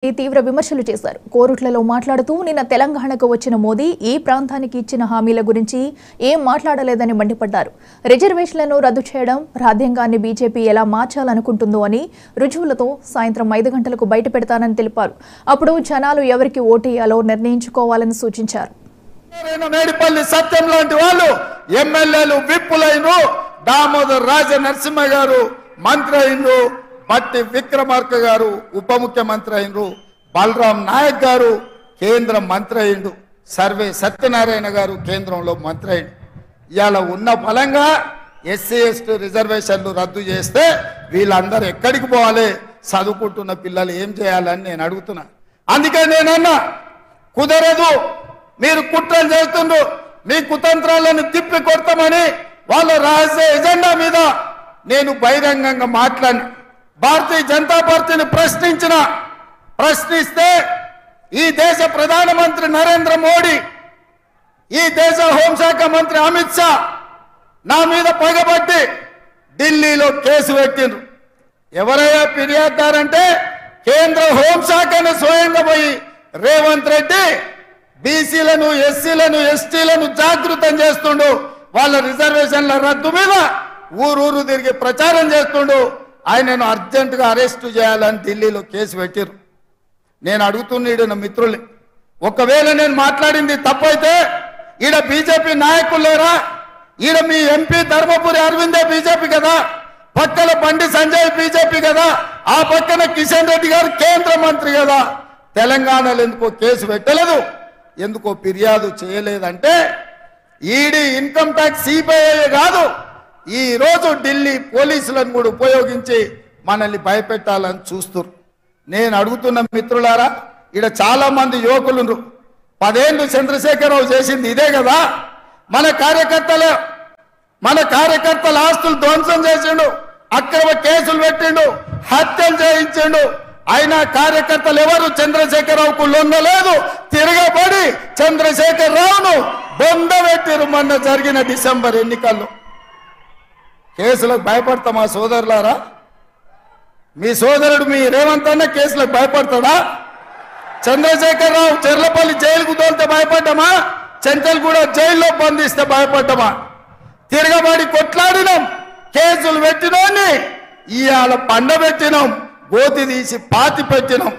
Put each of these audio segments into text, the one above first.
తీవ్ర విమర్శలు చేశారు. కోరుట్లలో మాట్లాడుతూ నిన్న తెలంగాణకు వచ్చిన మోదీ ఈ ప్రాంతానికి ఇచ్చిన హామీల గురించి ఏం మాట్లాడలేదని మండిపడ్డారు. రిజర్వేషన్లను రద్దు చేయడం రాజ్యాంగాన్ని బీజేపీ ఎలా మార్చాలనుకుంటుందో అని రుజువులతో సాయంత్రం 5 గంటలకు బయట పెడతానని తెలిపారు. అప్పుడు జనాలు ఎవరికి ఓటేయాలో నిర్ణయించుకోవాలని సూచించారు. మేడిపల్లి సత్యం లాంటి వాళ్ళు ఎమ్మెల్యేలు విప్పులైన దామోదర్ రాజ నరసింహ గారు మంత్రి అయినరు, బట్టి విక్రమార్క గారు ఉప ముఖ్యమంత్రి అయినరు, బలరాం నాయక్ గారు కేంద్ర మంత్రి అయిండు, సర్వే సత్యనారాయణ గారు కేంద్రంలో మంత్రి అయిండు. ఇవాళ ఉన్న బలంగా ఎస్సీ ఎస్టీ రిజర్వేషన్లు రద్దు చేస్తే వీళ్ళందరూ ఎక్కడికి పోవాలి, చదువుకుంటున్న పిల్లలు ఏం చేయాలని నేను అడుగుతున్నా. అందుకే నేనన్నా కుదరదు, మీరు కుట్రలు చేస్తుండ్రు, మీ కుతంత్రాలను తిప్పి కొడతామని వాళ్ళ రహస్య ఎజెండా మీద నేను బహిరంగంగా మాట్లాడిన. భారతీయ జనతా పార్టీని ప్రశ్నిస్తే ఈ దేశ ప్రధానమంత్రి నరేంద్ర మోడీ, ఈ దేశ హోంశాఖ మంత్రి అమిత్ షా నా మీద పగబట్టి ఢిల్లీలో కేసు పెట్టిండ్రు. ఎవరయ్యా ఫిర్యాదుదారంటే కేంద్ర హోంశాఖను స్వయంగా పోయి రేవంత్ రెడ్డి బీసీలను ఎస్సీలను ఎస్టీలను జాగృతం చేస్తుండు, వాళ్ళ రిజర్వేషన్ల రద్దు మీద ఊరూరు తిరిగి ప్రచారం చేస్తుండు. ఆయనను అర్జెంటుగా అరెస్టు చేయాలని ఢిల్లీలో కేసు పెట్టారు. నేను అడుగుతున్నాడు నా మిత్రుల్ని, ఒకవేళ నేను మాట్లాడింది తప్పైతే ఈడ బీజేపీ నాయకులు లేరా? ఈడ మీ ఎంపీ ధర్మపురి అరవిందే బీజేపీ కదా, పక్కన బండి సంజయ్ బీజేపీ కదా, ఆ పక్కన కిషన్ రెడ్డి గారు కేంద్ర మంత్రి కదా, తెలంగాణలో ఎందుకో కేసు పెట్టలేదు, ఎందుకో ఫిర్యాదు చేయలేదంటే ఈడీ ఇన్కమ్ ట్యాక్స్ సిబిఐ కాదు, ఈ రోజు ఢిల్లీ పోలీసులను కూడా ఉపయోగించి మనల్ని భయపెట్టాలని చూస్తున్నారు. నేను అడుగుతున్న మిత్రులారా, ఇక్కడ చాలా మంది యువకులు 10 ఏళ్ళు చంద్రశేఖరరావు చేసింది ఇదే కదా. మన కార్యకర్తల ఆస్తులు ధ్వంసం చేసిండు, అక్రమ కేసులు పెట్టిండు, హత్యలు చేయించిండు. అయినా కార్యకర్తలు ఎవరు చంద్రశేఖరరావుకు లొంగలేదు, తిరగబడి చంద్రశేఖరరావును బొందబెట్టిరు. మొన్న జరిగిన డిసెంబర్ ఎన్నికల్లో కేసులకు భయపడతామా సోదరులారా? మీ సోదరుడు మీ రేవంత్ అన్న కేసులకు భయపడతాడా? చంద్రశేఖరరావు చెర్లపల్లి జైలుకు తోలితే భయపడ్డామా? చెంచల్గూడ జైల్లో బంధిస్తే భయపడ్డామా? తిరగబడి కొట్లాడినాం, కేసులు పెట్టినోని ఇవాళ పండబెట్టినాం, గోతి తీసి పాతి పెట్టినాం.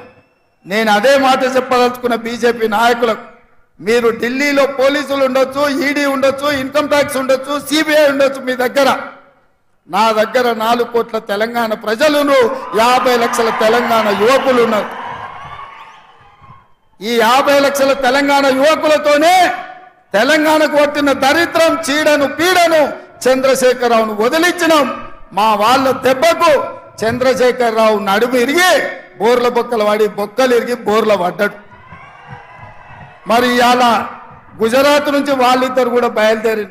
నేను అదే మాట చెప్పదలుచుకున్న బీజేపీ నాయకులకు, మీరు ఢిల్లీలో పోలీసులు ఉండొచ్చు, ఈడీ ఉండొచ్చు, ఇన్కమ్ ట్యాక్స్ ఉండొచ్చు, సిబిఐ ఉండొచ్చు, మీ దగ్గర నా దగ్గర 4 కోట్ల తెలంగాణ ప్రజలను 50 లక్షల తెలంగాణ యువకులు ఉన్నారు. ఈ 50 లక్షల తెలంగాణ యువకులతోనే తెలంగాణకు కొట్టిన దరిద్రం చీడను పీడను చంద్రశేఖరరావును వదిలించినాం. మా వాళ్ళ దెబ్బకు చంద్రశేఖరరావు నడుము ఇరిగి బోర్ల బొక్కలు వాడి బొక్కలు ఇరిగి బోర్ల పడ్డాడు. మరి ఇవాళ గుజరాత్ నుంచి వాళ్ళిద్దరు కూడా బయలుదేరి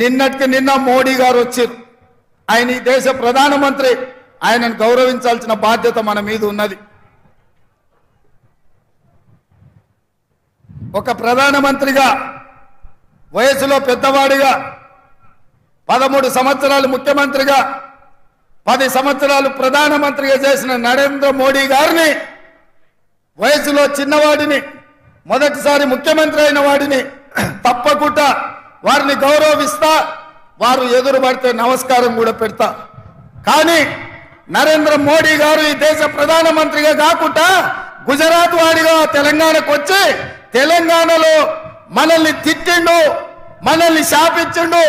నిన్నటికి నిన్న మోడీ గారు వచ్చారు. ఆయన ఈ దేశ ప్రధానమంత్రి, ఆయనను గౌరవించాల్సిన బాధ్యత మన మీద ఉన్నది. ఒక ప్రధానమంత్రిగా వయసులో పెద్దవాడిగా 13 సంవత్సరాలు ముఖ్యమంత్రిగా 10 సంవత్సరాలు ప్రధానమంత్రిగా చేసిన నరేంద్ర మోడీ గారిని, వయసులో చిన్నవాడిని, మొదటిసారి ముఖ్యమంత్రి అయిన వాడిని తప్పకుండా వారిని గౌరవిస్తా, వారు ఎదురు పడితే నమస్కారం కూడా పెడతా. కానీ నరేంద్ర మోడీ గారు ఈ దేశ ప్రధానమంత్రిగా కాకుండా గుజరాత్ వాడిగా తెలంగాణకు వచ్చి తెలంగాణలో మనల్ని తిట్టిండు, మనల్ని శాపించిండు,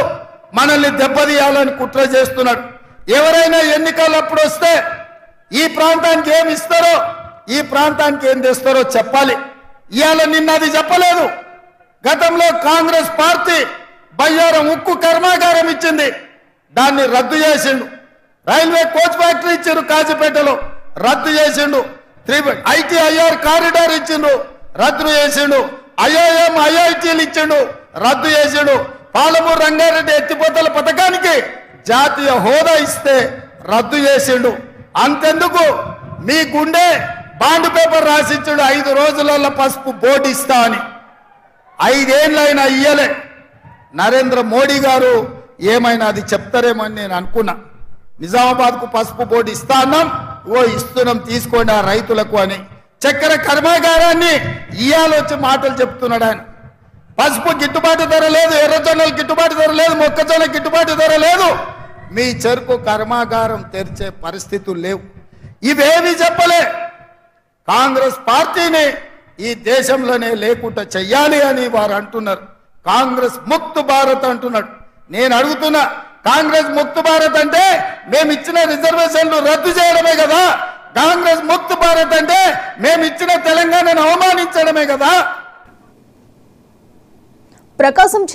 మనల్ని దెబ్బతీయాలని కుట్ర చేస్తున్నాడు. ఎవరైనా ఎన్నికలప్పుడు వస్తే ఈ ప్రాంతానికి ఏమి ఇస్తారో, ఈ ప్రాంతానికి ఏం తెస్తారో చెప్పాలి. ఇవాళ నిన్న అది చెప్పలేదు. గతంలో కాంగ్రెస్ పార్టీ బయ్యారం ఉక్కు కర్మాగారం ఇచ్చింది, దాన్ని రద్దు చేసిండు. రైల్వే కోచ్ ఫ్యాక్టరీ ఇచ్చిండు కాజీపేటలో, రద్దు చేసిండు. ITIR కారిడార్ ఇచ్చిండు, రద్దు చేసిండు. IIM IITలు ఇచ్చిండు, రద్దు చేసిండు. పాలమూరు రంగారెడ్డి ఎత్తిపోతల పథకానికి జాతీయ హోదా ఇస్తే రద్దు చేసిండు. అంతెందుకు, మీ గుండె బాండ్ పేపర్ రాసిచ్చాడు, 5 రోజులలో పసుపు బోర్డు ఇస్తా అని. 5 ఏళ్ళైనా ఇయ్యలే. నరేంద్ర మోడీ గారు ఏమైనా అది చెప్తారేమని నేను అనుకున్నా. నిజామాబాద్కు పసుపు బోర్డు ఇస్తా అన్నాం, ఇస్తున్నాం తీసుకోండి ఆ రైతులకు అని చక్కెర కర్మాగారాన్ని ఇయాలొచ్చి మాటలు చెప్తున్నాడు ఆయన. పసుపు గిట్టుబాటు ధర లేదు, ఎర్రజొన్నలు గిట్టుబాటు ధర లేదు, మొక్కజొన్న గిట్టుబాటు ధర లేదు. మీ చెరుకు కర్మాగారం తెరిచే పరిస్థితులు లేవు. ఇవేవి చెప్పలే. కాంగ్రెస్ పార్టీని ఈ దేశంలోనే లేకుండా చెయ్యాలి అని వారు అంటున్నారు. కాంగ్రెస్ ముక్త్ భారత్ అంటున్నాడు. నేను అడుగుతున్నా, కాంగ్రెస్ ముక్త్ భారత్ అంటే మేము ఇచ్చిన రిజర్వేషన్లు రద్దు చేయడమే కదా. కాంగ్రెస్ ముక్త్ భారత్ అంటే మేము ఇచ్చిన తెలంగాణను అవమానించడమే కదా. ప్రకాశం